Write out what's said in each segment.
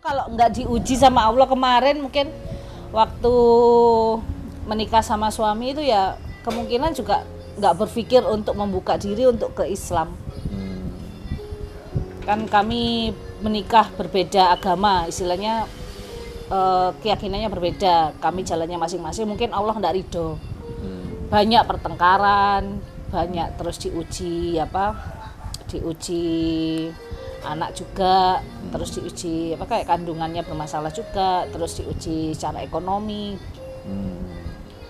kalau nggak diuji sama Allah kemarin, mungkin waktu menikah sama suami itu ya kemungkinan juga nggak berpikir untuk membuka diri untuk ke Islam. Kan kami menikah berbeda agama, istilahnya keyakinannya berbeda, kami jalannya masing-masing, mungkin Allah nggak ridho. Banyak pertengkaran, banyak terus diuji anak juga, terus diuji kayak kandungannya bermasalah juga, terus diuji secara ekonomi.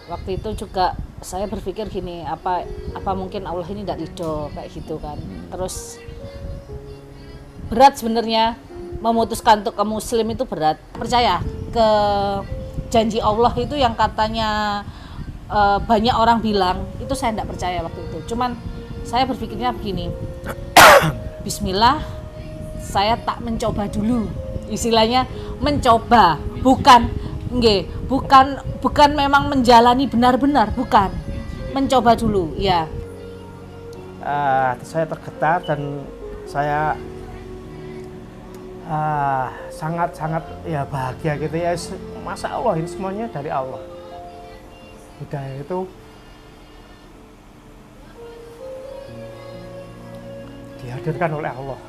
Waktu itu juga saya berpikir gini, apa mungkin Allah ini tidak ridho kayak gitu kan. Terus berat sebenarnya memutuskan untuk ke Muslim, itu berat. Percaya ke janji Allah itu yang katanya banyak orang bilang, itu saya tidak percaya waktu itu. Cuman saya berpikirnya begini, Bismillah, saya tak mencoba dulu, istilahnya mencoba, bukan memang menjalani benar-benar, bukan, mencoba dulu, ya. Saya tergetar dan saya sangat ya bahagia gitu ya. Masya Allah, ini semuanya dari Allah. Hidayah itu dihadirkan oleh Allah.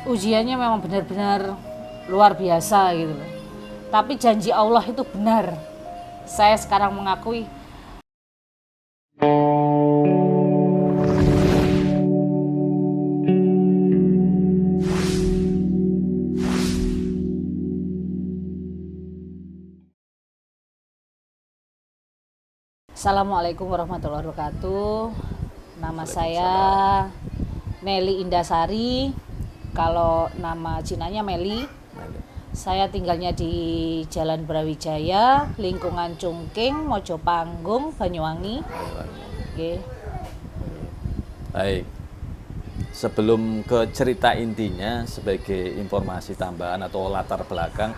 Ujiannya memang benar-benar luar biasa gitu loh. Tapi janji Allah itu benar. Saya sekarang mengakui. Assalamualaikum warahmatullahi wabarakatuh. Nama saya Meli Indasari. Kalau nama Cinanya Meli. Saya tinggalnya di Jalan Brawijaya, lingkungan Cungking, Mojopanggung, Banyuwangi. Oke. Baik. Sebelum ke cerita intinya, sebagai informasi tambahan atau latar belakang,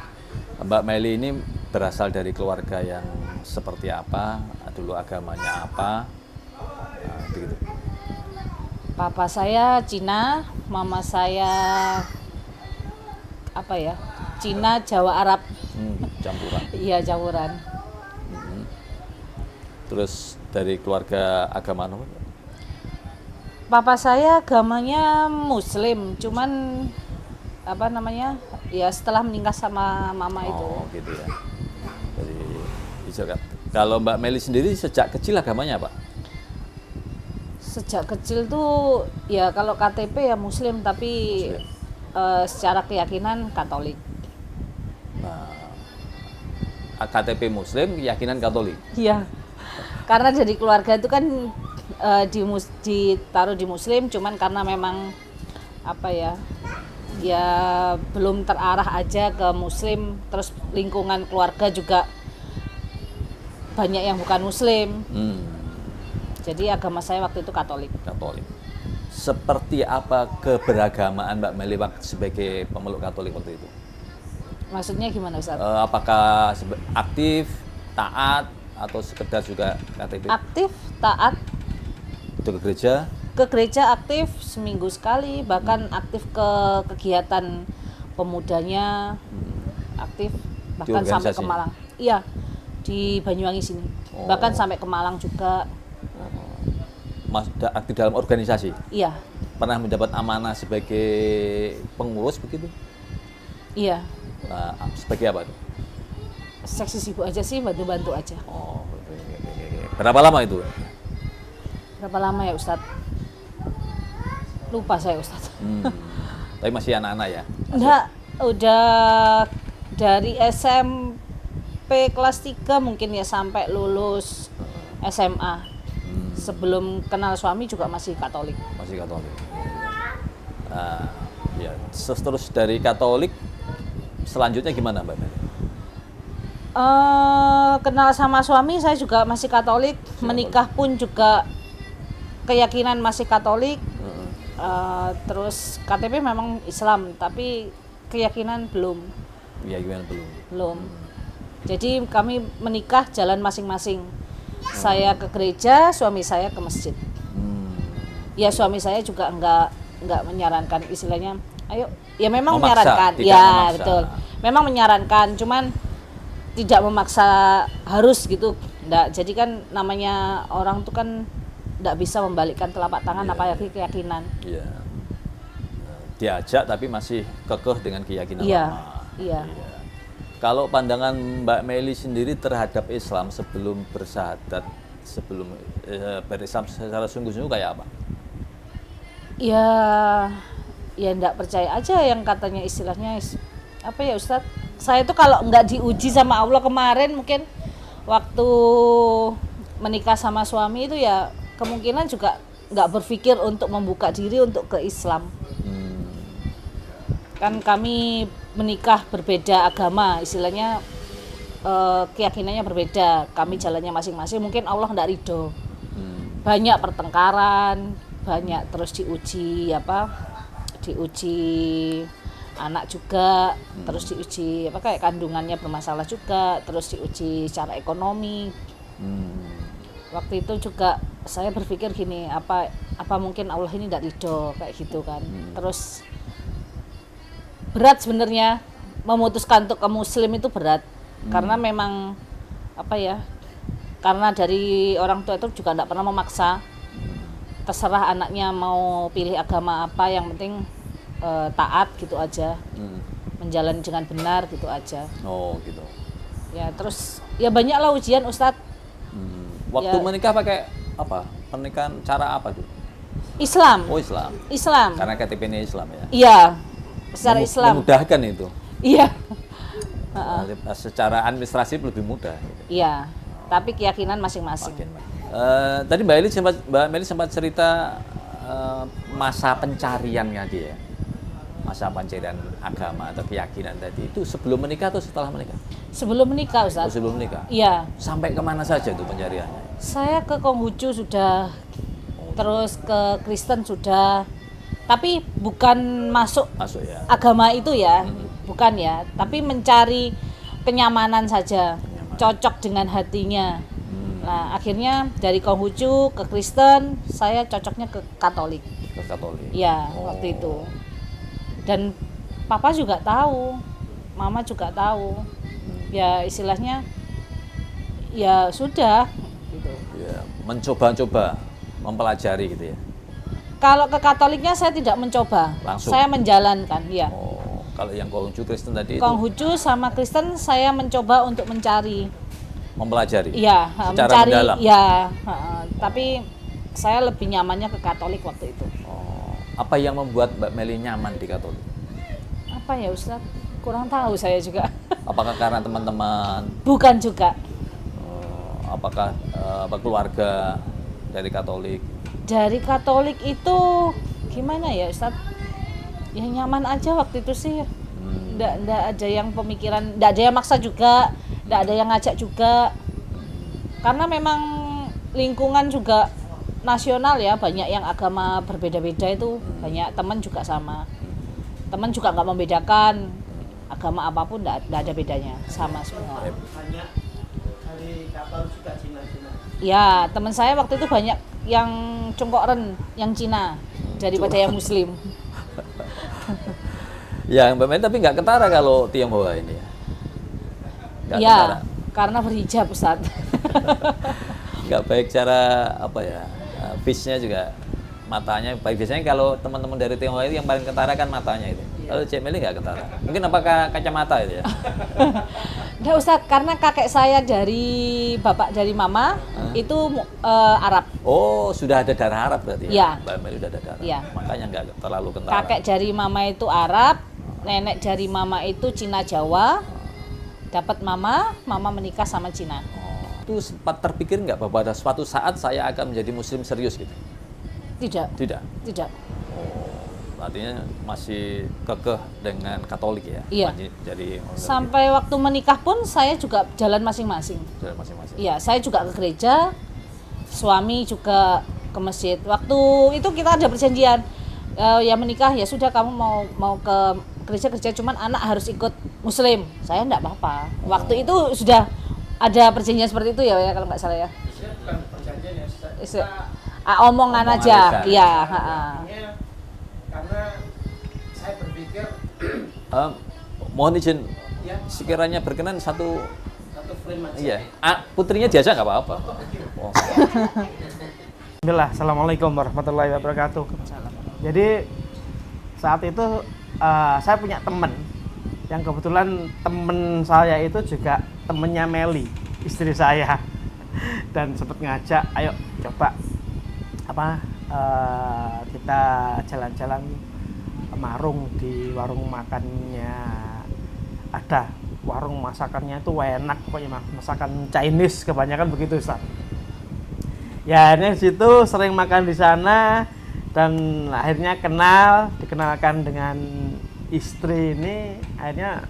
Mbak Meli ini berasal dari keluarga yang seperti apa, dulu agamanya apa, begitu. Papa saya Cina, mama saya Cina, Jawa, Arab. Campuran. Iya, campuran. Terus dari keluarga agama apa? Papa saya agamanya Muslim, cuman ya setelah menikah sama mama itu. Oh, gitu ya. Dari Israel. Kalau Mbak Meli sendiri sejak kecil agamanya apa? Sejak kecil tuh ya kalau KTP ya Muslim, tapi secara keyakinan Katolik. Nah, KTP Muslim, keyakinan Katolik. Iya. Karena jadi keluarga itu kan ditaruh di Muslim, cuman karena memang ya belum terarah aja ke Muslim, terus lingkungan keluarga juga banyak yang bukan Muslim. Jadi agama saya waktu itu Katolik. Katolik. Seperti apa keberagamaan Mbak Meli sebagai pemeluk Katolik waktu itu? Maksudnya gimana, Ustaz? Apakah aktif, taat, atau sekedar juga KTP? Aktif, taat. Itu ke gereja? Ke gereja aktif seminggu sekali, bahkan aktif ke kegiatan pemudanya, aktif, bahkan sampai ke Malang. Iya, di Banyuwangi sini. Bahkan sampai ke Malang juga. Aktif dalam organisasi? Iya. Pernah mendapat amanah sebagai pengurus begitu? Iya. Nah, sebagai apa itu? Seksi sibuk aja sih, bantu-bantu aja. Oh, berapa lama itu? Berapa lama ya, Ustadz? Lupa saya, Ustadz. Tapi masih anak-anak ya? Enggak, udah dari SMP kelas 3 mungkin ya sampai lulus SMA. Sebelum kenal suami juga masih Katolik. Masih Katolik. Nah, ya. Terus dari Katolik selanjutnya gimana, Mbak Meli? Kenal sama suami saya juga masih Katolik. Menikah pun juga keyakinan masih Katolik. Terus KTP memang Islam, tapi keyakinan belum. Keyakinan Belum. Jadi kami menikah jalan masing-masing. Saya ke gereja, suami saya ke masjid. Ya suami saya juga enggak menyarankan, istilahnya, ayo ya memang Memaksa, menyarankan, tidak ya memaksa. betul. Memang menyarankan, cuman tidak memaksa harus gitu. Nggak, jadi kan namanya orang tuh kan nggak bisa membalikkan telapak tangan Iya. apalagi keyakinan. Iya. Diajak tapi masih kekeh dengan keyakinan Iya, lama. iya. Kalau pandangan Mbak Meli sendiri terhadap Islam sebelum bersyahadat, sebelum berislam secara sungguh-sungguh kayak apa? Ya, ya nggak percaya aja yang katanya istilahnya apa ya Ustadz? Saya tuh kalau nggak diuji sama Allah kemarin mungkin waktu menikah sama suami itu ya kemungkinan juga nggak berpikir untuk membuka diri untuk ke Islam. Kan kami menikah berbeda agama, istilahnya keyakinannya berbeda, kami jalannya masing-masing, mungkin Allah nggak ridho. Banyak pertengkaran, banyak terus diuji anak juga, terus diuji kayak kandungannya bermasalah juga, terus diuji secara ekonomi. Waktu itu juga saya berpikir gini, apa mungkin Allah ini tidak ridho kayak gitu kan. Terus berat sebenarnya memutuskan untuk ke Muslim itu berat, karena memang karena dari orang tua itu juga tidak pernah memaksa, terserah anaknya mau pilih agama apa, yang penting taat gitu aja, menjalani dengan benar gitu aja. Oh gitu. Ya terus ya banyaklah ujian Ustadz. Waktu Ya. menikah pakai apa? Pernikahan cara apa tuh? Islam. Oh Islam. Islam. Karena KTP-nya Islam ya. Iya. Secara Islam. Memudahkan itu. Iya. Secara administratif lebih mudah. Gitu. Iya. Tapi keyakinan masing-masing. Tadi Mbak Meli sempat cerita masa pencarian tadi ya. Masa pencarian agama atau keyakinan tadi itu sebelum menikah atau setelah menikah? Sebelum menikah Oh, Ustadz. sebelum menikah. Iya. Sampai kemana saja tuh pencariannya? Saya ke Konghucu sudah, terus ke Kristen sudah, tapi bukan masuk Masuk ya. agama itu ya, bukan ya, tapi mencari kenyamanan saja, cocok dengan hatinya. Nah akhirnya dari Konghucu ke Kristen, saya cocoknya ke Katolik. Ke Katolik. Ya Oh. waktu itu. Dan Papa juga tahu, Mama juga tahu. Ya istilahnya, ya sudah. Gitu. Ya, mencoba-coba, mempelajari gitu ya. Kalau ke Katoliknya saya tidak mencoba, Langsung? saya menjalankan. Ya. Oh, kalau yang Konghucu Kristen tadi itu Konghucu sama Kristen saya mencoba untuk mencari. mempelajari. Iya, secara mencari. mendalam. Ya, tapi saya lebih nyamannya ke Katolik waktu itu. Oh, apa yang membuat Mbak Meli nyaman di Katolik? Apa ya Ustadz? Kurang tahu saya juga. Apakah karena teman-teman? Bukan juga. Apakah keluarga dari Katolik? Dari Katolik itu gimana ya Ustadz? Ya nyaman aja waktu itu sih. Nggak ada yang pemikiran, nggak ada yang maksa juga, nggak ada yang ngajak juga. Karena memang lingkungan juga nasional ya, banyak yang agama berbeda-beda itu, banyak teman juga sama. Teman juga nggak membedakan agama apapun, nggak ada bedanya, sama semua. Banyak dari Katolik juga Cina-Cina. Ya teman saya waktu itu banyak yang Congkoren, yang Cina daripada yang Muslim. Ya Mbak Meli tapi nggak ketara kalau Tionghoa ini ya? Nggak Ya ketara? karena berhijab Ustadz. Nggak baik cara apa ya, face-nya juga, matanya baik. Biasanya kalau teman-teman dari Tionghoa itu yang paling ketara kan matanya itu. Kalau Cik Meli nggak ketara. Mungkin apakah kacamata itu ya? Nggak Ustadz, karena kakek saya dari bapak dari mama itu Arab. Oh, sudah ada darah Arab berarti ya? Iya. Mbak Meli udah ada darah. Iya. Makanya nggak terlalu kentara. Kakek dari mama itu Arab, nenek dari mama itu Cina Jawa. Dapat mama menikah sama Cina. Itu sempat terpikir nggak bahwa pada suatu saat saya akan menjadi Muslim serius gitu? Tidak, Tidak. tidak. Artinya masih kekeh dengan Katolik ya? Iya. Jadi Sampai waktu menikah pun saya juga jalan masing-masing. jalan masing-masing. Iya, saya juga ke gereja, suami juga ke masjid. Waktu itu kita ada perjanjian, ya menikah ya sudah kamu mau ke gereja, cuman anak harus ikut Muslim. Saya enggak apa-apa. Waktu itu sudah ada perjanjian seperti itu ya kalau nggak salah ya. Maksudnya bukan perjanjian ya, Omongan Omongan aja, lisan. iya. artinya karena saya berpikir Mohon izin, sekiranya berkenan satu frame aja. Iya, putrinya diajak nggak apa-apa. Oh. Bismillah, Assalamualaikum warahmatullahi wabarakatuh. Jadi saat itu saya punya teman yang kebetulan teman saya itu juga temennya Meli, istri saya, dan sempat ngajak, ayo coba kita jalan-jalan marung di warung makannya, ada warung masakannya itu enak pokoknya, masakan Chinese kebanyakan begitu Ustaz. Ya, ini situ sering makan di sana dan akhirnya dikenalkan dengan istri ini, akhirnya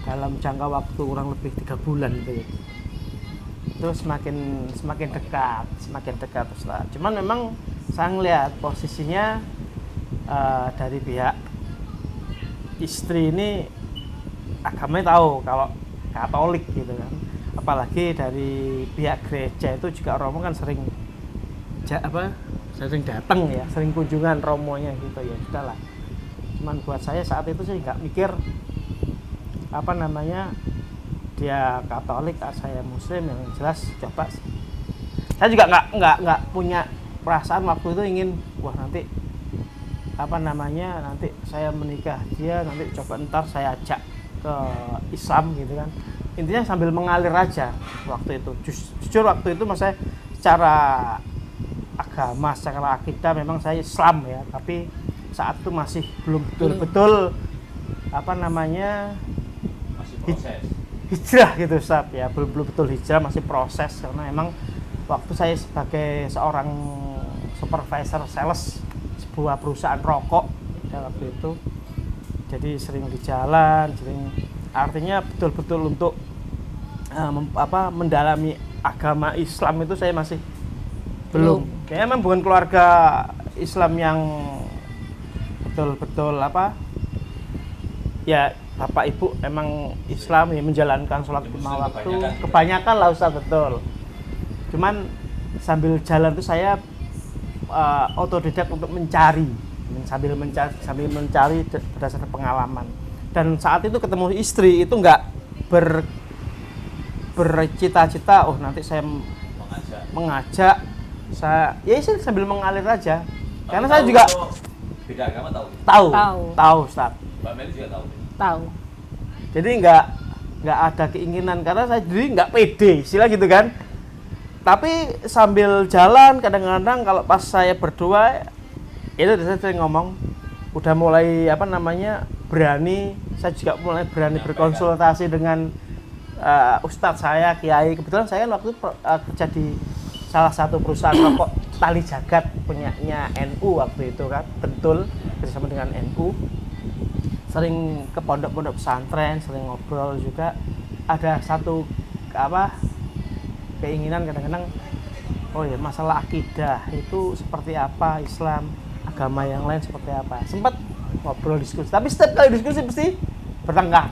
dalam jangka waktu kurang lebih 3 bulan gitu ya. Itu semakin dekat Ustaz. Cuman memang saya ngeliat posisinya dari pihak istri ini agamanya tahu kalau Katolik gitu kan. Apalagi dari pihak gereja itu juga Romo kan sering datang ya, sering kunjungan romonya gitu ya, sudahlah. Cuman buat saya saat itu sih nggak mikir dia Katolik, saya Muslim, yang jelas coba. Saya juga nggak punya perasaan waktu itu ingin nanti nanti saya menikah dia, nanti coba ntar saya ajak ke Islam gitu kan. Intinya sambil mengalir aja waktu itu. Jujur waktu itu saya secara agama, secara akidah memang saya Islam ya, tapi saat itu masih belum betul-betul Masih proses. Hijrah gitu Ustaz ya, belum betul hijrah, masih proses, karena memang waktu saya sebagai seorang supervisor sales sebuah perusahaan rokok ya, waktu itu jadi sering di jalan, artinya betul-betul untuk mendalami agama Islam itu saya masih belum. Kayaknya memang bukan keluarga Islam yang betul-betul ya bapak ibu emang Islam ya, menjalankan sholat 5 waktu kebanyakan lah Ustaz, betul. Cuman sambil jalan itu saya otodidak untuk sambil mencari berdasarkan pengalaman. Dan saat itu ketemu istri itu nggak bercita-cita nanti saya mengajak saya, ya sambil mengalir aja. Karena saya juga beda agama tahu Ustaz. Mbak Meli juga Tahu. Jadi nggak ada keinginan, karena saya jadi nggak pede, istilah gitu kan. Tapi sambil jalan kadang-kadang kalau pas saya berdua itu saya sering ngomong, udah mulai berani, saya juga mulai berani berkonsultasi dengan ustadz saya, kiai. Kebetulan saya waktu itu kerja di salah satu perusahaan rokok Tali Jagat punyanya NU waktu itu kan, betul, bersama dengan NU. Sering ke pondok-pondok pesantren, sering ngobrol juga. Ada satu keinginan kadang-kadang, masalah akidah itu seperti apa, Islam, agama yang lain seperti apa. Sempat ngobrol diskusi, tapi setiap kali diskusi pasti bertengkar.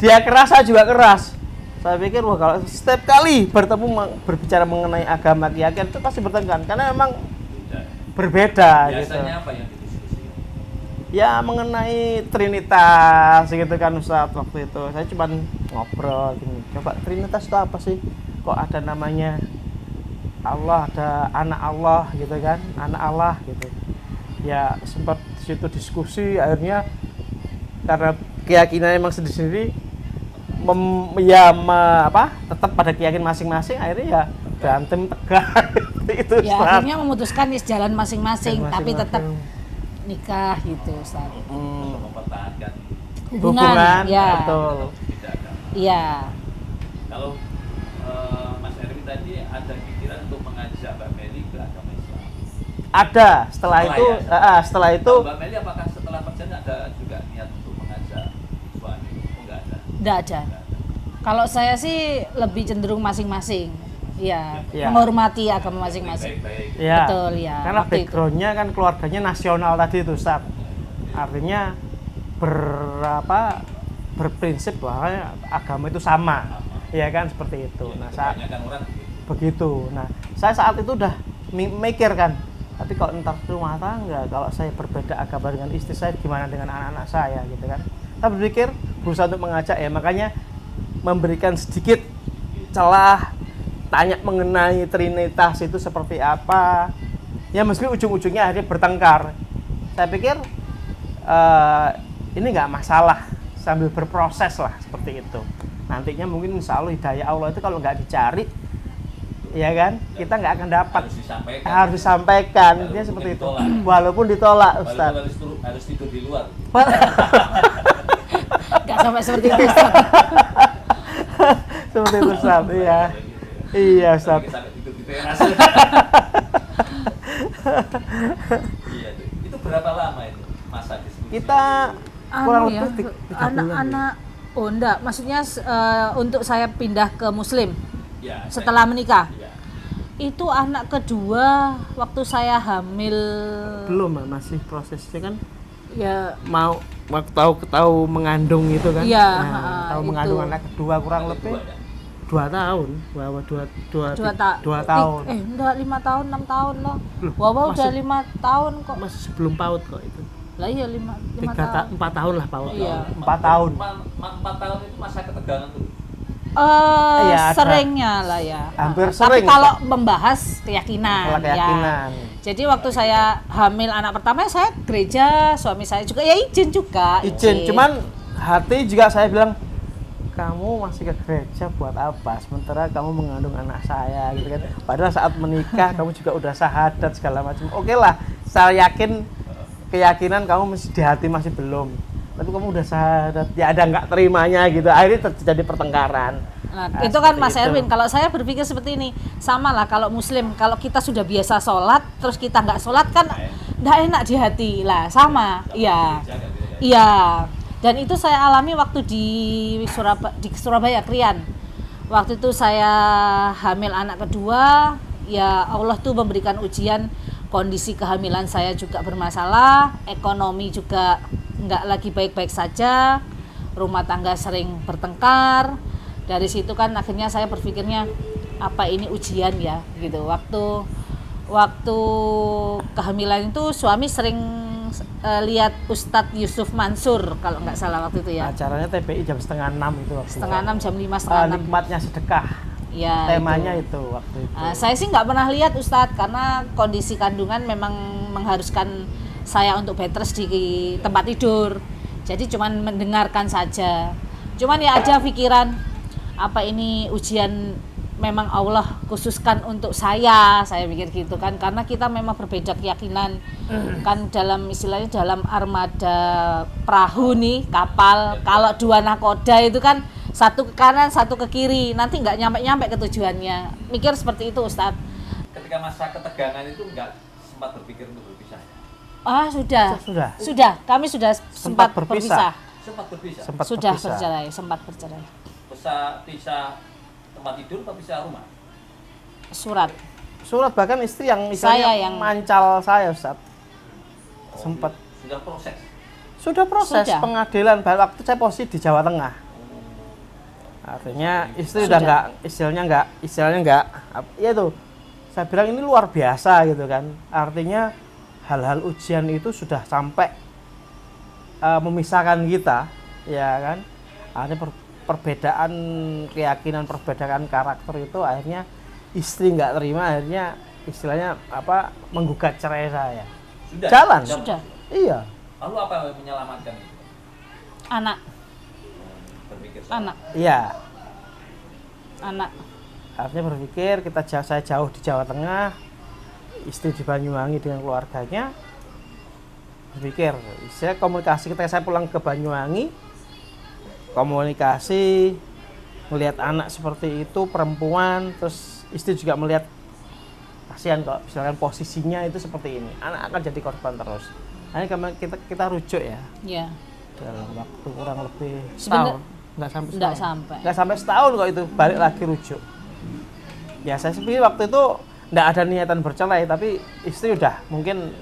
Dia keras, saya juga keras. Saya pikir kalau setiap kali berbicara mengenai agama, keyakinan itu pasti bertengkar, karena memang berbeda. Biasanya gitu. Apa yang didiskusikan? Ya mengenai Trinitas gitu kan Ustaz, waktu itu saya cuma ngobrol gini, coba Trinitas itu apa sih, kok ada namanya Allah, ada anak Allah gitu kan, anak Allah gitu ya. Sempat situ diskusi, akhirnya karena keyakinan emang sendiri-sendiri tetap pada keyakinan masing-masing, akhirnya ya berantem tegang. Itu Ya Ustaz. akhirnya memutuskan jalan masing-masing, tapi tetap nikah gitu Ustaz. Untuk mempertahankan Hubungan, ya. betul. beda agama. Iya. Kalau Mas Erwin tadi ada pikiran untuk mengajak Mbak Meli ke agama Islam. Ada setelah itu. Mbak Meli apakah setelah perjalanan ada juga niat untuk mengajak suami? Enggak ada. Enggak ada. Kalau saya sih lebih cenderung masing-masing. Iya, Ya. menghormati agama masing-masing. Baik-baik. Ya, Betul, ya, karena waktu itu. backgroundnya kan keluarganya nasional tadi itu Ustaz. Artinya berprinsip bahwa agama itu sama, ya kan, seperti itu. Nah, Kebanyakan orang begitu. Nah, saya saat itu udah mikir kan, Tapi kalau entar rumah tangga, kalau saya berbeda agama dengan istri saya, gimana dengan anak-anak saya gitu kan? Saya berpikir berusaha untuk mengajak ya, makanya memberikan sedikit celah, tanya mengenai Trinitas itu seperti apa. Ya meski ujung-ujungnya akhirnya bertengkar. Saya pikir ini nggak masalah, sambil berproses lah seperti itu. Nantinya mungkin insya Allah hidayah Allah itu kalau nggak dicari, ya kan, kita nggak akan dapat. Harus disampaikan. Intinya seperti itu. Walaupun ditolak, Ustaz. Harus tidur di luar. Nggak sampai seperti itu, Ustaz. Seperti itu, Ustaz. Iya. Iya, Ustaz. Sampai tidur di teras. Iya, itu berapa lama itu masa diskusi? Kita kurang Anu ya, lebih 3 bulan. anak-anak, oh enggak, maksudnya untuk saya pindah ke Muslim Ya, setelah menikah. Ya. Itu anak kedua waktu saya hamil. Belum, Mbak, masih prosesnya kan Ya, mau tahu mengandung itu kan. Iya, tahu itu. mengandung anak kedua kurang lebih 2 tahun. Bahwa 2 tahun. Enggak, 5 tahun, 6 tahun loh. Loh, Wawa udah masih- 5 tahun kok. Masih sebelum PAUD kok itu. Lah iya 5 tahun. 4 tahun lah PAUD. Iya. 4 tahun. 4 tahun itu masa ketegangan tuh. Iya, ada. Seringnya lah ya. Hampir Tapi sering, kalau Ustaz. membahas keyakinan, Kalau keyakinan. ya. Jadi waktu saya hamil anak pertama saya gereja, suami saya juga ya izin juga. Izin, cuman hati juga saya bilang, kamu masih ke gereja buat apa? Sementara kamu mengandung anak saya gitu kan. Padahal saat menikah kamu juga udah syahadat segala macam. Oke lah, saya yakin keyakinan kamu masih di hati masih belum. Tapi kamu udah syahadat, ya ada nggak terimanya gitu. Akhirnya terjadi pertengkaran. Nah, Nah, itu kan seperti Mas itu. Erwin, kalau saya berpikir seperti ini, sama lah kalau Muslim, kalau kita sudah biasa sholat, terus kita nggak sholat kan nggak enak di hati lah, sama, iya, iya. Dan itu saya alami waktu di Surabaya, Krian. Waktu itu saya hamil anak kedua, ya Allah tuh memberikan ujian, kondisi kehamilan saya juga bermasalah, ekonomi juga nggak lagi baik-baik saja, rumah tangga sering bertengkar. Dari situ kan akhirnya saya berpikirnya apa ini ujian ya gitu. Waktu kehamilan itu suami sering lihat Ustadz Yusuf Mansur kalau nggak salah waktu itu ya. Acaranya TPI jam 5:30 itu waktu. 5:30 jam 5:30. Nikmatnya sedekah. Ya, Temanya itu waktu itu. Saya sih nggak pernah lihat Ustadz karena kondisi kandungan memang mengharuskan saya untuk bed rest di tempat tidur. Jadi cuman mendengarkan saja. Cuman ya aja pikiran apa ini ujian memang Allah khususkan untuk saya pikir gitu kan, karena kita memang berbeda keyakinan kan, dalam istilahnya dalam armada perahu nih, kapal, kalau 2 nakoda itu kan satu ke kanan satu ke kiri, nanti nggak nyampe ke tujuannya. Mikir seperti itu Ustadz. Ketika masa ketegangan itu nggak sempat berpikir untuk berpisah. Sudah. Kami sudah sempat berpisah. Sempat berpisah. Sudah bercerai, sempat bercerai. Pisah tempat tidur atau pisah rumah? Surat bahkan istri yang Saya misalnya yang- mancal saya, Ustaz. Sempat. Sudah proses. Sudah proses Sudah. pengadilan. Waktu saya posisi di Jawa Tengah. Artinya istri udah nggak, istilahnya nggak, ya itu. Saya bilang ini luar biasa gitu kan. Artinya hal-hal ujian itu sudah sampai memisahkan kita, ya kan. Akhirnya perbedaan keyakinan, perbedaan karakter itu akhirnya istri nggak terima, akhirnya istilahnya menggugat cerai saya. Sudah. Jalan. Sudah. Iya. Lalu apa yang menyelamatkan itu? Anak. Berpikir Iya. Anak. Artinya berpikir saya jauh di Jawa Tengah, istri di Banyuwangi dengan keluarganya. Berpikir, saya komunikasi ketika saya pulang ke Banyuwangi, komunikasi, melihat anak seperti itu, perempuan, terus istri juga melihat kasihan kalau misalkan posisinya itu seperti ini, anak akan jadi korban terus. Akhirnya kita rujuk ya, Ya. dalam waktu kurang lebih Sebenar- setahun, nggak sampai Nggak setahun. sampai. Nggak sampai setahun kok itu, balik lagi rujuk. Ya saya sendiri waktu itu nggak ada niatan bercerai, tapi istri udah mungkin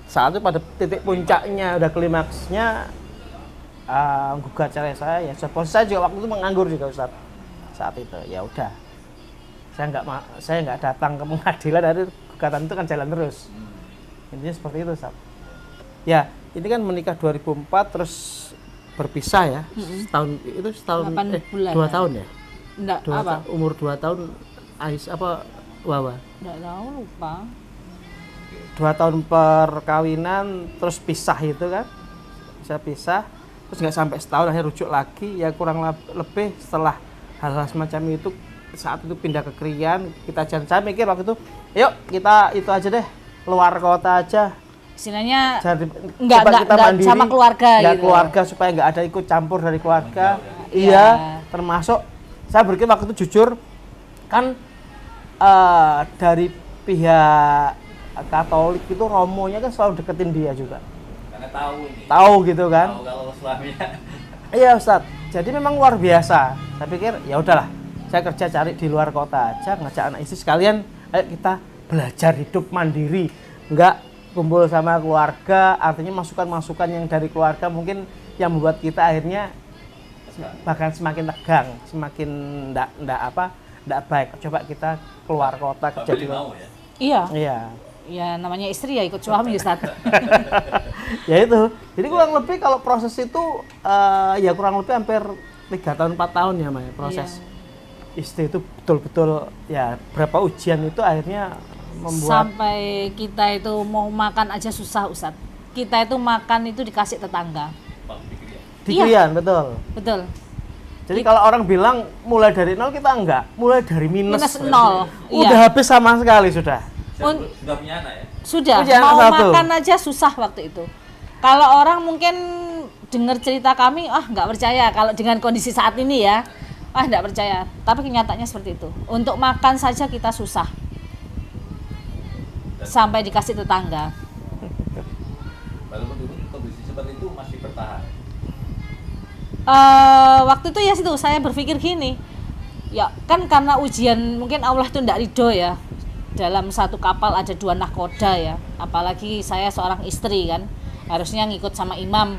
saat itu pada titik puncaknya, udah klimaksnya gugat cerai saya. Ya posisi saya juga waktu itu menganggur juga Ustaz saat itu. Ya udah, saya nggak datang ke pengadilan, dari gugatan itu kan jalan terus. Intinya seperti itu, Ustaz. Ya, ini kan menikah 2004 terus berpisah ya. Setahun 8 bulan. 2 tahun ya. Enggak, apa? Umur 2 tahun Ais apa Wawa. Enggak tahu, lupa. 2 tahun perkawinan terus pisah itu kan. Bisa pisah terus nggak sampai setahun akhirnya rujuk lagi, ya kurang lebih setelah hal-hal semacam itu saat itu pindah ke Krian, saya mikir waktu itu, yuk kita itu aja deh, luar kota aja. Istilahnya Enggak sama keluarga enggak gitu. keluarga supaya nggak ada ikut campur dari keluarga. Iya. Iya, termasuk saya berpikir waktu itu jujur kan dari pihak Katolik itu romonya kan selalu deketin dia juga. Karena tahu ini. Tahu gitu kan? Tahu kalau suaminya. Iya, Ustadz. Jadi memang luar biasa. Saya pikir ya udahlah, saya kerja cari di luar kota aja, ngajak anak istri sekalian, ayo kita belajar hidup mandiri. Enggak kumpul sama keluarga, artinya masukan-masukan yang dari keluarga mungkin yang membuat kita akhirnya bahkan semakin tegang, semakin enggak baik. Coba kita keluar kota kerja di luar. Ya? Iya. Iya. Ya namanya istri ya ikut suami, Ustaz. Ya itu. Jadi kurang lebih kalau proses itu ya kurang lebih hampir 3 tahun 4 tahun ya Maya proses. Istri itu betul-betul ya berapa ujian itu akhirnya membuat Sampai kita itu mau makan aja susah, Ustaz. Kita itu makan itu dikasih tetangga. di Iya. Krian, betul. Betul. Jadi kalau orang bilang mulai dari nol, kita enggak, mulai dari minus. Minus 0. Udah habis sama sekali sudah. Sudah punya anak ya? Sudah, Punya anak mau satu. makan aja susah waktu itu. Kalau orang mungkin dengar cerita kami, nggak percaya kalau dengan kondisi saat ini ya, nggak percaya. Tapi kenyataannya seperti itu. Untuk makan saja kita susah. Sampai dikasih tetangga. Walaupun dulu kondisi seperti itu masih bertahan. Waktu itu ya situ saya berpikir gini, ya kan karena ujian mungkin Allah itu tidak ridho ya, dalam satu kapal ada 2 nahkoda ya, apalagi saya seorang istri kan harusnya ngikut sama imam.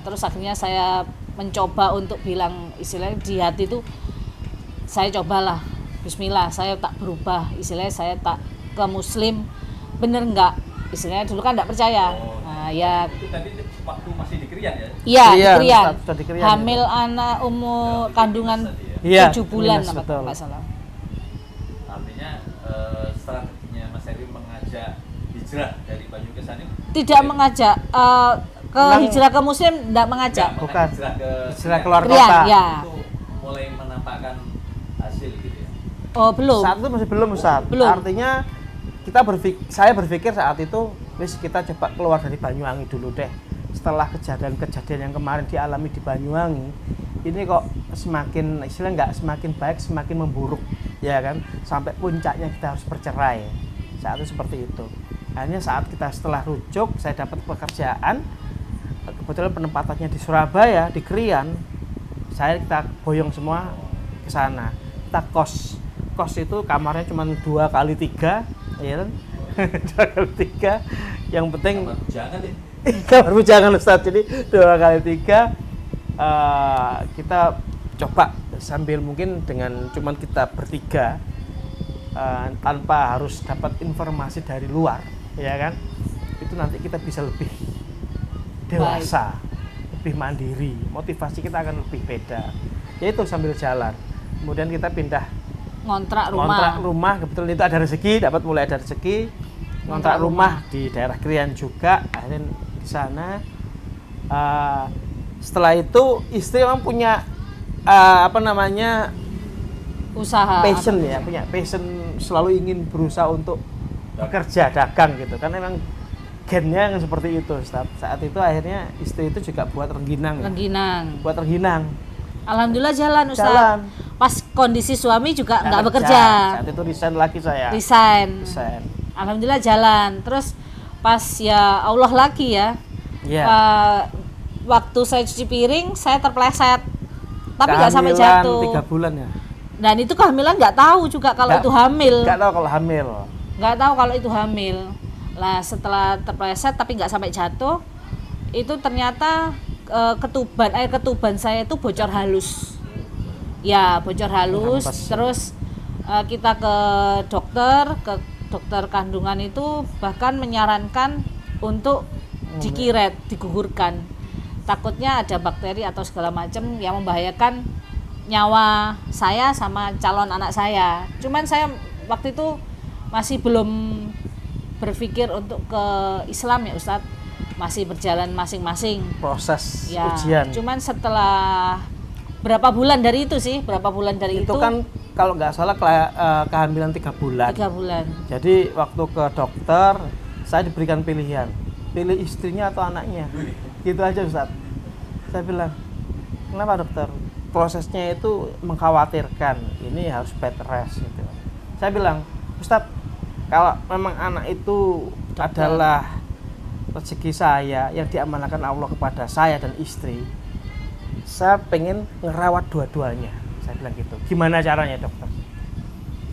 Terus akhirnya saya mencoba untuk bilang istilahnya di hati itu saya cobalah Bismillah, saya tak berubah, istilahnya saya tak ke Muslim, bener nggak, istilahnya dulu kan nggak percaya. Ya Itu tadi waktu masih di Krian ya? iya di Krian, Krian. sudah di Krian, Hamil anak umur kandungan Iya, 7 bulan minus, apa betul. nggak salah. Artinya strateginya Mas Heri mengajak hijrah dari Banyu ke sana. Tidak mengajak ke Memang- hijrah ke Muslim, tidak mengajak. Bukan. Hijrah keluar Krian, kota. ya. Itu mulai menampakkan hasil gitu ya. Oh belum. Saat itu masih belum, Ustaz. Belum. Artinya saya berpikir saat itu wis kita coba keluar dari Banyuwangi dulu deh. Setelah kejadian-kejadian yang kemarin dialami di Banyuwangi, ini kok semakin nggak semakin baik, semakin memburuk, ya kan? Sampai puncaknya kita harus bercerai. Saat itu seperti itu. Akhirnya saat kita setelah rujuk, saya dapat pekerjaan. Kebetulan penempatannya di Surabaya, di Krian. Kita boyong semua ke sana. Kita kos itu kamarnya cuma 2x3, ya kan? 2x3. Yang penting Jangan deh. kamar bujangan Ustaz. Jadi 2x3 kita coba sambil mungkin dengan cuman kita bertiga tanpa harus dapat informasi dari luar, ya kan? Itu nanti kita bisa lebih dewasa, lebih mandiri, motivasi kita akan lebih beda. Yaitu sambil jalan. Kemudian kita pindah Ngontrak ngontrak rumah. rumah, kebetulan itu ada rezeki, dapat mulai ada rezeki. Ngontrak rumah di daerah Krian juga, akhirnya di sana. Setelah itu istri memang punya Usaha. passion ya, punya passion, selalu ingin berusaha untuk bekerja, dagang gitu. Karena memang gennya yang seperti itu. Saat itu akhirnya istri itu juga buat rengginang. Ya. Rengginang. Buat rengginang. Alhamdulillah jalan Ustaz. Jalan. Pas kondisi suami juga nggak Kerja. bekerja. Saat itu resign lagi saya. Resign. Resign. Alhamdulillah jalan. Terus pas ya Allah lagi ya. Iya. Waktu saya cuci piring saya terpeleset. Tapi nggak sampai Kehamilan jatuh. 3 bulan ya. Dan itu kehamilan nggak tahu juga kalau itu hamil. Nggak tahu kalau hamil. Nggak tahu kalau itu hamil. Lah setelah terpeleset tapi nggak sampai jatuh, itu ternyata air ketuban saya itu bocor halus. Ya bocor halus. Rampas. Terus kita ke dokter kandungan itu bahkan menyarankan untuk dikiret, digugurkan. Takutnya ada bakteri atau segala macam yang membahayakan nyawa saya sama calon anak saya. Cuman saya waktu itu masih belum berpikir untuk ke Islam ya Ustadz, masih berjalan masing-masing proses ya. ujian. Cuman setelah berapa bulan dari itu sih, berapa bulan dari itu Kan kalau nggak salah kehamilan 3 bulan. 3 bulan. Jadi waktu ke dokter saya diberikan pilihan, pilih istrinya atau anaknya, gitu aja Ustaz. Saya bilang, kenapa dokter? Prosesnya itu mengkhawatirkan, ini harus bed rest gitu. Saya bilang, Ustaz, kalau memang anak itu adalah rezeki saya yang diamanahkan Allah kepada saya dan istri, saya pengen ngerawat dua-duanya. Saya bilang gitu. Gimana caranya dokter?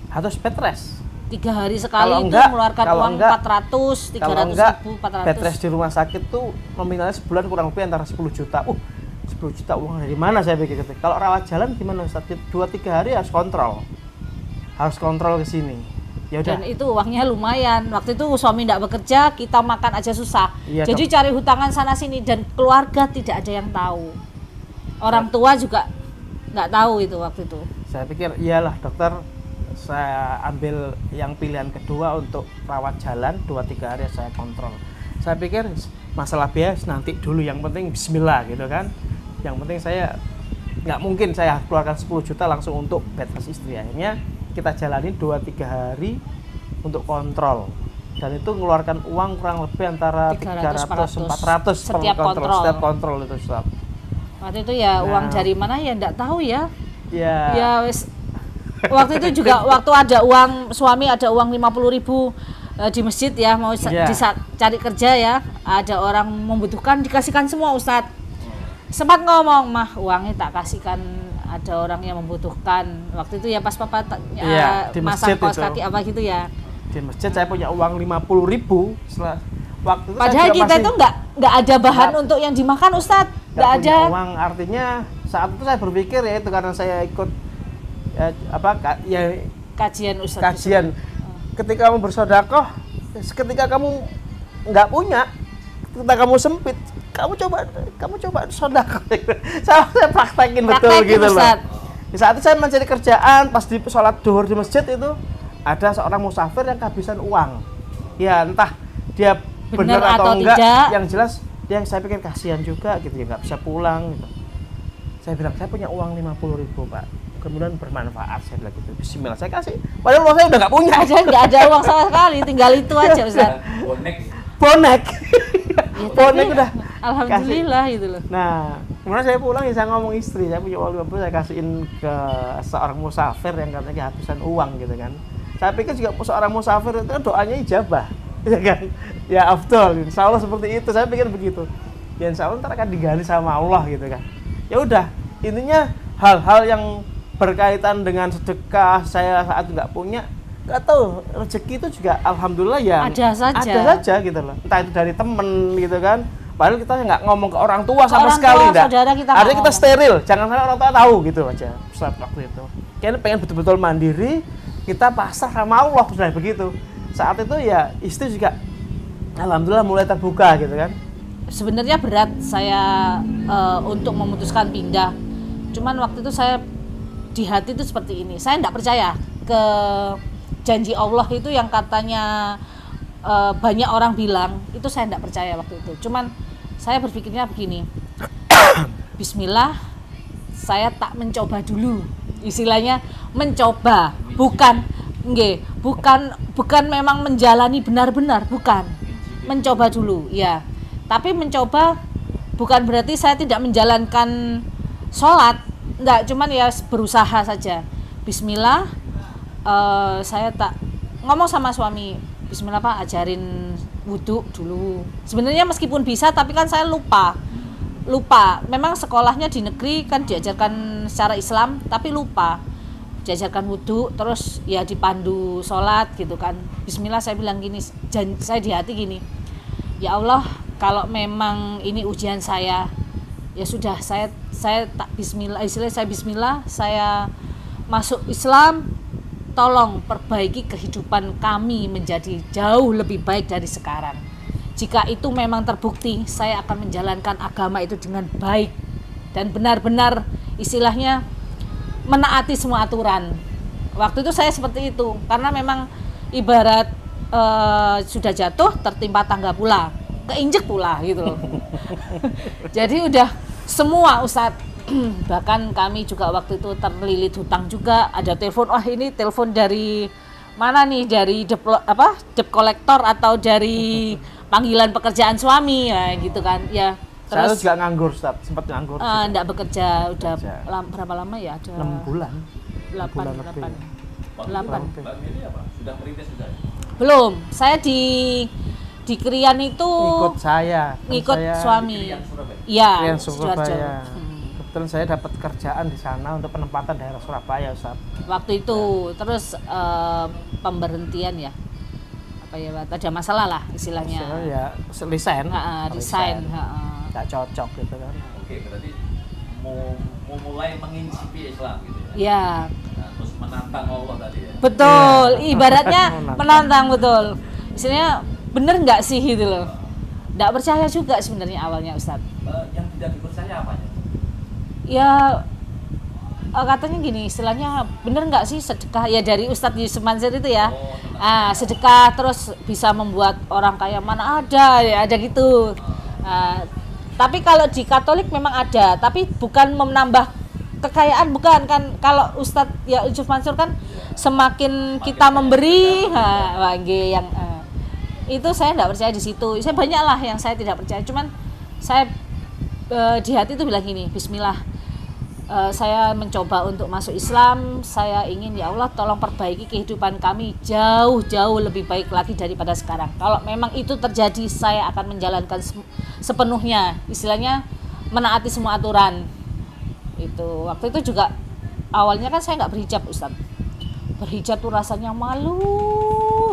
Harus bed rest. 3 hari sekali Kalau itu enggak, mengeluarkan kalau uang enggak, 400, 300 Kalau enggak, ribu, bed 400. rest di rumah sakit tuh nominalnya sebulan kurang lebih antara 10 juta. 10 juta uang dari mana saya pikir gitu. Kalau rawat jalan gimana Ustaz? 2-3 hari harus kontrol. Harus kontrol ke sini. Ya udah. Dan itu uangnya lumayan. Waktu itu suami tidak bekerja, kita makan aja susah. Iya, Jadi cari hutangan sana sini dan keluarga tidak ada yang tahu. Orang tua juga nggak tahu itu waktu itu. Saya pikir iyalah dokter, saya ambil yang pilihan kedua untuk rawat jalan 2-3 hari saya kontrol. Saya pikir masalah biaya nanti dulu, yang penting bismillah gitu kan. Yang penting saya nggak mungkin saya keluarkan 10 juta langsung untuk bed rest istri. Akhirnya kita jalani 2-3 hari untuk kontrol, dan itu mengeluarkan uang kurang lebih antara 300-400 setiap setiap kontrol itu Ustaz. Waktu itu ya uang dari mana ya enggak tahu ya. Ya, Ya wis. Waktu itu juga waktu ada uang, suami ada uang 50.000 di masjid ya, mau cari kerja ya, ada orang membutuhkan, dikasihkan semua Ustadz. Sempat ngomong, mah uangnya tak kasihkan, ada orang yang membutuhkan. Waktu itu ya pas papa masang kaos kaki apa gitu ya. Di masjid saya punya uang 50.000 setelah waktu itu. Padahal kita itu nggak ada bahan untuk yang dimakan Ustadz. Nggak ada uang, artinya saat itu saya berpikir ya itu karena saya ikut kajian Ustadz. Kajian. Ketika kamu bersedekah, ketika kamu nggak punya, ketika kamu sempit, kamu coba sedekah. saya praktekin betul gitu loh. Di saat itu saya mencari kerjaan, pas di sholat duhur di masjid itu ada seorang musafir yang kehabisan uang. Ya entah dia benar atau enggak, yang jelas dia, saya pikir kasihan juga gitu ya, nggak bisa pulang gitu. Saya bilang, saya punya uang 50.000 Pak, kemudian bermanfaat. Saya bilang gitu, bismillah saya kasih, padahal uang saya udah nggak punya. Nggak ada uang sama sekali, tinggal itu aja Ustaz. Bonek Ya, bonek udah alhamdulillah gitu loh. Nah kemudian saya pulang ya, saya ngomong istri, saya punya uang 50, saya kasihin ke seorang musafir yang katanya kehabisan uang gitu kan. Saya pikir juga seorang musafir itu kan doanya ijabah ya kan, ya afdol, insya Allah seperti itu, saya pikir begitu ya, insya Allah ntar akan digali sama Allah gitu kan. Ya udah, intinya hal-hal yang berkaitan dengan sedekah saya saat nggak punya, nggak tahu, rezeki itu juga alhamdulillah ya ada saja gitu loh, entah itu dari temen gitu kan, padahal kita nggak ngomong ke orang tua sama orang sekali, tua, saudara kita artinya kita steril, jangan sampai orang tua tahu gitu aja Ustaz. Waktu itu kayaknya pengen betul-betul mandiri, kita pasrah sama Allah sudah begitu. Saat itu ya istri juga alhamdulillah mulai terbuka gitu kan. Sebenarnya berat saya untuk memutuskan pindah, cuman waktu itu saya di hati itu seperti ini, saya tidak percaya ke janji Allah itu yang katanya banyak orang bilang, itu saya tidak percaya waktu itu. Cuman saya berpikirnya begini, bismillah, saya tak mencoba dulu, istilahnya mencoba, bukan memang menjalani benar-benar, bukan, mencoba dulu ya. Tapi mencoba bukan berarti saya tidak menjalankan sholat, enggak, cuman ya berusaha saja. Bismillah, saya tak ngomong sama suami, bismillah Pak, ajarin wudhu dulu. Sebenarnya meskipun bisa, tapi kan saya lupa. Memang sekolahnya di negeri kan diajarkan secara Islam, tapi lupa. Diajarkan wudhu, terus ya dipandu sholat gitu kan. Bismillah, saya bilang gini, saya di hati gini, ya Allah, kalau memang ini ujian saya, ya sudah, saya tak bismillah, istilahnya saya bismillah, saya masuk Islam, tolong perbaiki kehidupan kami menjadi jauh lebih baik dari sekarang. Jika itu memang terbukti, saya akan menjalankan agama itu dengan baik dan benar-benar istilahnya menaati semua aturan. Waktu itu saya seperti itu, karena memang ibarat sudah jatuh tertimpa tangga pula, keinjek pula gitu loh. Jadi udah semua Ustadz, bahkan kami juga waktu itu terlilit hutang juga, ada telepon, ini telepon dari mana nih, dari debt collector atau dari panggilan pekerjaan suami ya gitu kan ya. Saya Terus juga nganggur, Ustaz, sempat nganggur. enggak bekerja udah Bekerja. berapa lama ya? Ada 6 bulan. 8 bulan lebih. 8. Waktu itu 8. Mbak Meli apa? Sudah merintis sudah? Belum. Saya di Krian itu Ikut saya. Kan ngikut saya suami. Yang Surabaya? Iya, Yang Sidoarjo. Surabaya. Kebetulan saya dapat kerjaan di sana untuk penempatan daerah Surabaya, Ustaz. Waktu itu terus pemberhentian ya. Apa ya, Pak? Ada masalah lah istilahnya. Saya ya resign. Resign, Nggak cocok gitu kan. Oke, berarti mau mulai mengincipi Islam gitu ya? Ya, Nah, terus menantang Allah tadi ya? betul. Ibaratnya Menantang. menantang, betul. Istilahnya bener nggak sih gitu loh. Nggak percaya juga sebenarnya awalnya Ustadz. Yang tidak dipercaya apanya? Ya katanya gini, istilahnya bener nggak sih sedekah ya dari Ustadz Yusuf Mansur itu ya. Sedekah terus bisa membuat orang kaya, mana ada ya, ada gitu. Tapi kalau di Katolik memang ada, tapi bukan menambah kekayaan, bukan kan. Kalau Ustadz ya Yusuf Mansur kan semakin kita memberi, yang itu saya nggak percaya di situ. Saya banyak lah yang saya tidak percaya, cuman saya di hati itu bilang gini, Bismillah, saya mencoba untuk masuk Islam. Saya ingin ya Allah tolong perbaiki kehidupan kami jauh-jauh lebih baik lagi daripada sekarang. Kalau memang itu terjadi, saya akan menjalankan sepenuhnya, istilahnya menaati semua aturan. Itu waktu itu juga awalnya kan saya nggak berhijab, Ustadz. Berhijab tuh rasanya malu,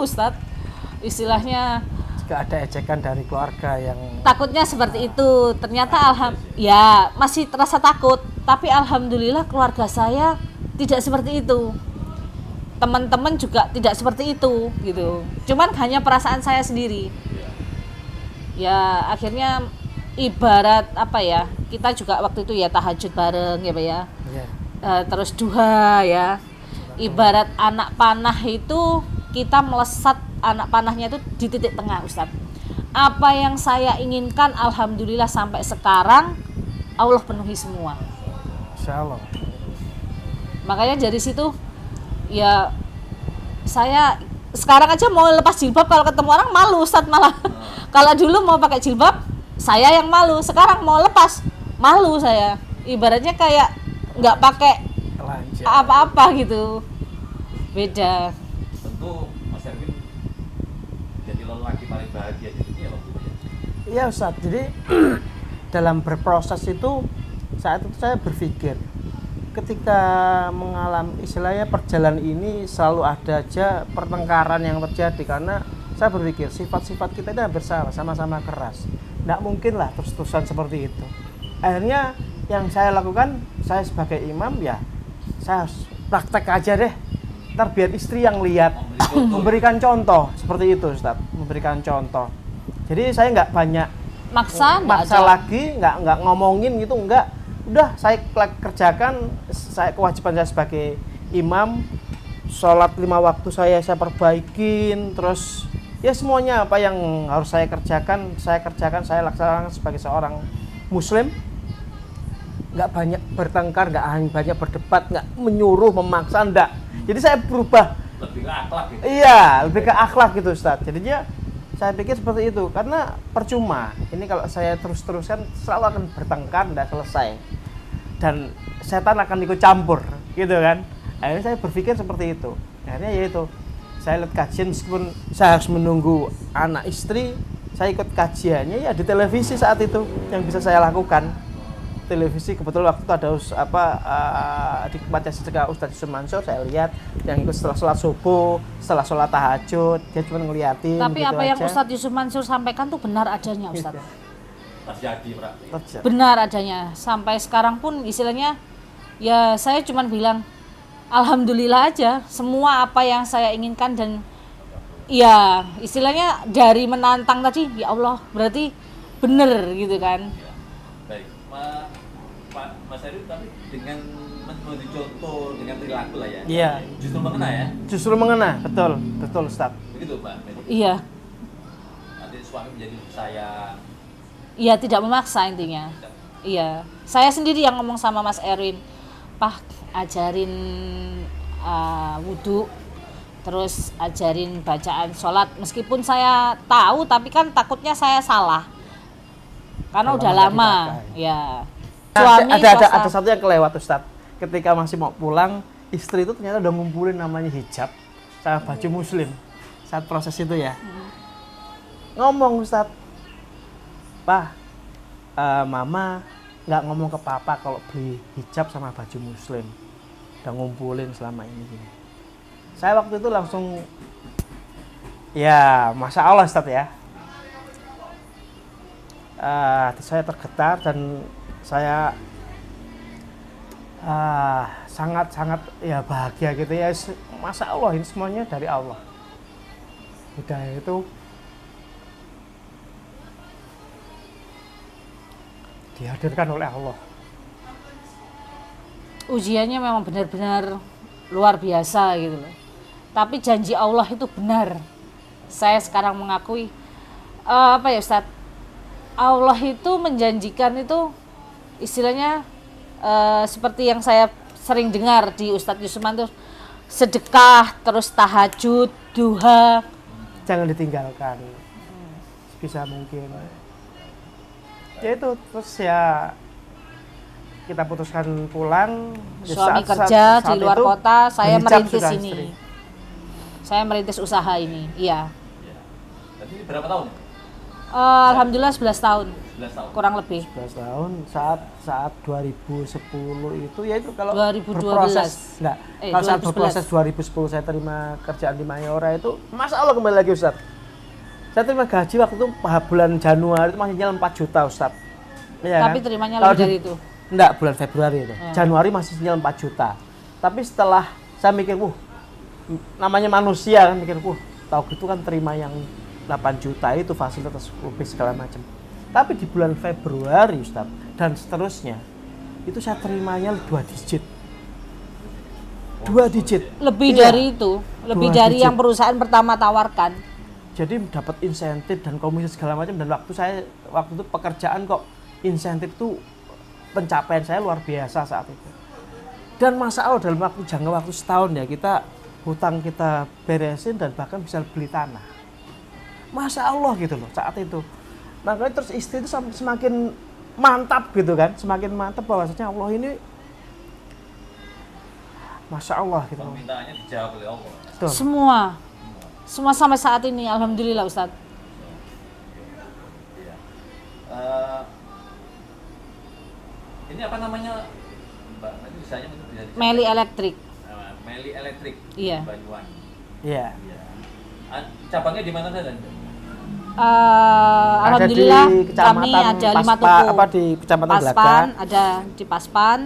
Ustadz. Istilahnya Juga ada ejekan dari keluarga yang takutnya seperti itu. Ternyata ya masih terasa takut, tapi alhamdulillah keluarga saya tidak seperti itu. Teman-teman juga tidak seperti itu gitu. Cuman hanya perasaan saya sendiri. Ya akhirnya ibarat apa ya? Kita juga waktu itu ya tahajud bareng ya, Pak ya. ya, Terus duha ya. Ibarat anak panah itu kita melesat anak panahnya itu di titik tengah, Ustadz. Apa yang saya inginkan alhamdulillah sampai sekarang Allah penuhi semua. Insya Allah. Makanya dari situ ya saya sekarang aja mau lepas jilbab kalau ketemu orang malu, Ustadz, malah. Kalau dulu mau pakai jilbab saya yang malu, sekarang mau lepas malu saya. Ibaratnya kayak nggak pakai Telanjang. apa-apa gitu. Beda. Tentu Mas Erwin jadi lelaki paling bahagia di dunia waktu itu ya? Iya, Ustaz. Jadi dalam berproses itu saat itu saya berpikir ketika mengalami istilahnya perjalanan ini selalu ada aja pertengkaran yang terjadi, karena saya berpikir sifat-sifat kita itu hampir sama-sama keras. Nggak mungkin lah terus-terusan seperti itu. Akhirnya yang saya lakukan, saya sebagai imam ya saya harus praktek aja deh. Ntar biar istri yang lihat, memberikan contoh seperti itu, Ustaz. Memberikan contoh. Jadi saya nggak banyak Maksa lagi, nggak ngomongin gitu, nggak. Udah saya kerjakan, saya kewajiban saya sebagai imam, sholat 5 waktu saya perbaikin, terus ya semuanya apa yang harus saya kerjakan, saya laksanakan sebagai seorang muslim. Nggak banyak bertengkar, nggak banyak berdebat, nggak menyuruh, memaksa, enggak. Jadi saya berubah. Lebih ke akhlak gitu? Iya, lebih ke akhlak gitu, Ustaz. Jadinya saya pikir seperti itu, karena percuma. Ini kalau saya terus-terusan selalu akan bertengkar, tidak selesai. Dan setan akan ikut campur, gitu kan. Akhirnya saya berpikir seperti itu. Akhirnya yaitu, saya lihat kajian meskipun saya harus menunggu anak istri, saya ikut kajiannya ya di televisi saat itu yang bisa saya lakukan. Televisi kebetulan waktu itu ada di baca sedekah Ustadz Yusuf Mansur, saya lihat yang ikut setelah sholat subuh, setelah sholat tahajud, dia cuma ngeliatin. Tapi gitu apa yang aja. Ustadz Yusuf Mansur sampaikan tuh benar adanya, Ustadz. Terjadi berarti. Benar adanya. Sampai sekarang pun istilahnya ya saya cuma bilang alhamdulillah aja, semua apa yang saya inginkan. Dan ya istilahnya dari menantang tadi, ya Allah berarti bener gitu kan. Ya. Baik, Pak Mas Erwin, tapi dengan memberi contoh dengan perilaku lah ya. Iya. Justru mengena ya. Justru mengena, betul Ustaz. Begitu Pak. Iya, Nanti suami menjadi sayang. iya tidak memaksa intinya. Iya, saya sendiri yang ngomong sama Mas Erwin, Pak ajarin wudhu, terus ajarin bacaan sholat. Meskipun saya tahu, tapi kan takutnya saya salah, karena udah lama. Ya. Suami Ada satu yang kelewat Ustaz. Ketika masih mau pulang, istri itu ternyata udah ngumpulin namanya hijab sama baju muslim saat proses itu ya. Ngomong Ustaz, Pak, Mama nggak ngomong ke Papa kalau beli hijab sama baju muslim, udah ngumpulin selama ini gini. Saya waktu itu langsung, ya Masya Allah Ustaz ya, saya tergetar dan saya sangat ya bahagia gitu ya. Masya Allah, ini semuanya dari Allah. Hidayah itu dihadirkan oleh Allah. Ujiannya memang benar-benar luar biasa gitu loh. Tapi janji Allah itu benar. Saya sekarang mengakui, apa ya Ustadz, Allah itu menjanjikan itu istilahnya seperti yang saya sering dengar di Ustadz Yusman tuh, sedekah, terus tahajud, duha. Jangan ditinggalkan. Bisa mungkin. Ya itu, terus ya kita putuskan pulang. Suami kerja di luar kota, saya merintis ini. Istri. Saya merintis usaha ini, iya. Jadi berapa tahun? Alhamdulillah 11 tahun. 11 tahun. Kurang lebih. 11 tahun saat 2010 itu ya itu kalau 2012. berproses enggak. Kalau saat 2011. berproses 2010 saya terima kerjaan di Mayora itu, Masya Allah kembali lagi Ustaz. Saya terima gaji waktu itu bulan Januari itu masih nyala 4 juta Ustaz. Ya, Tapi kan? terimanya Kalau lebih dari itu. Enggak, bulan Februari itu. Januari masih nyala 4 juta. Tapi setelah saya mikir, namanya manusia kan mikir, tahu gitu kan terima yang 8 juta itu fasilitas lebih segala macam. Tapi di bulan Februari Ustaz dan seterusnya itu saya terimanya 2 digit. 2 digit. Lebih Iya. dari itu, lebih 2 dari digit. yang perusahaan pertama tawarkan. Jadi dapat insentif dan komisi segala macam, dan waktu itu pekerjaan kok insentif itu pencapaian saya luar biasa saat itu. Dan Masya Allah dalam jangka waktu setahun ya hutang kita beresin dan bahkan bisa beli tanah. Masya Allah gitu loh saat itu. Makanya terus istri itu semakin mantap gitu kan, semakin mantap bahwasanya Allah ini Masya Allah gitu loh. Permintaannya dijawab oleh Allah. Betul. Semua sampai saat ini alhamdulillah Ustadz. Iya. Ini apa namanya, Mbak? Nanti bisanya bisa dicari. Meli Elektrik. Meli Elektrik. Iya. Banyuwangi. Iya. Iya. Cabangnya di mana saja? Alhamdulillah kami Kecamatan ada 5 Paspa, toko. di Kecamatan Blaga. Paspan, ada di Paspan,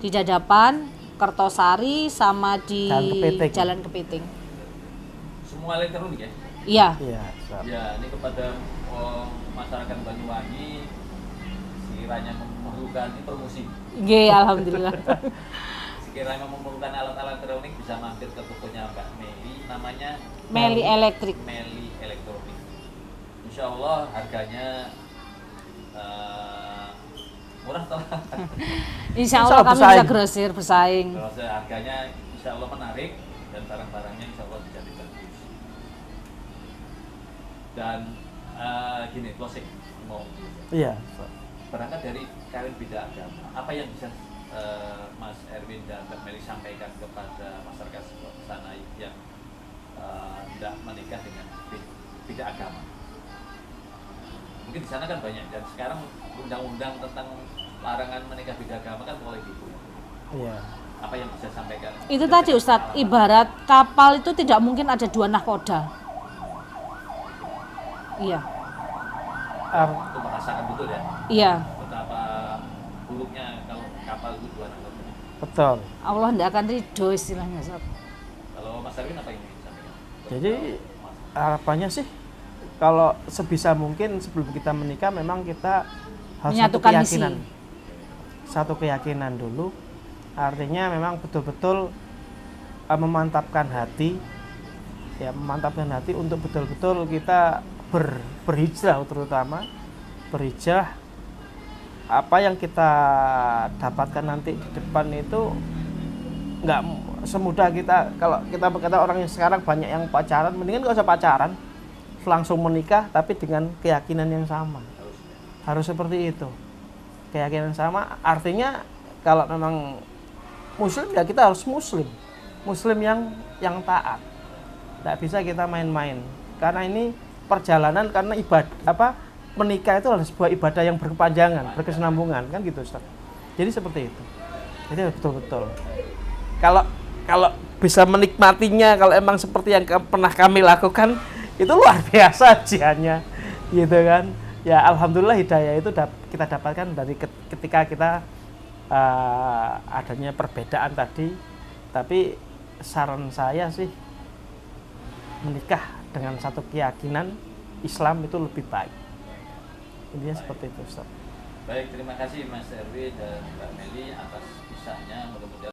di Dadapan, Kertosari, sama di Jalan Kepiting. Jalan Kepiting. Semua elektronik ya? Iya. Iya, siap. Ya, ini kepada masyarakat Banyuwangi, sekiranya memerlukan ini promosi. Nggih, alhamdulillah. Sekiranya memerlukan alat-alat elektronik bisa mampir ke tokonya Mbak Meli, namanya Meli Elektrik. Meli Elektronik. Insya Allah harganya murah toh. Insya Allah kami bisa grosir bersaing. Kalau harganya insya Allah menarik dan barang-barangnya insya Allah jadi bagus. Dan gini, closing mau Iya. berangkat dari kalian beda agama, apa yang bisa Mas Erwin dan Mbak Meli sampaikan kepada masyarakat sana yang tidak menikah dengan beda agama? Mungkin di sana kan banyak, dan sekarang undang-undang tentang larangan menikah beda agama kan mulai dibuat. Iya. Apa yang bisa sampaikan? Itu tadi Ustadz, ibarat kapal itu tidak mungkin ada 2 nahkoda. Iya. Itu merasakan betul ya? Iya. Betapa buruknya kalau kapal itu 2 nahkoda. Betul. Allah tidak akan ridho istilahnya Ustaz. Kalau Mas Erwin apa yang ingin disampaikan? Jadi harapannya sih kalau sebisa mungkin sebelum kita menikah memang kita harus Menyatukan misi. satu keyakinan dulu. Artinya memang betul-betul memantapkan hati, ya memantapkan hati untuk betul-betul kita berhijrah, terutama berhijrah. Apa yang kita dapatkan nanti di depan itu nggak semudah kita. Kalau kita berkata orang yang sekarang banyak yang pacaran, mendingan nggak usah pacaran, langsung menikah tapi dengan keyakinan yang sama. Harus seperti itu, keyakinan sama. Artinya kalau memang muslim ya kita harus muslim yang taat. Tidak bisa kita main-main karena ini perjalanan, karena menikah itu adalah sebuah ibadah yang berkepanjangan, berkesinambungan, kan gitu Ustaz. Jadi seperti itu. Jadi betul-betul. Kalau bisa menikmatinya, kalau emang seperti yang pernah kami lakukan, itu luar biasa ujiannya, gitu kan. Ya alhamdulillah hidayah itu kita dapatkan dari ketika kita adanya perbedaan tadi. Tapi saran saya sih menikah dengan satu keyakinan Islam itu lebih baik. Intinya seperti itu Ustaz. Baik, terima kasih Mas Erwin dan Mbak Meli atas kisahnya. Mudah-mudahan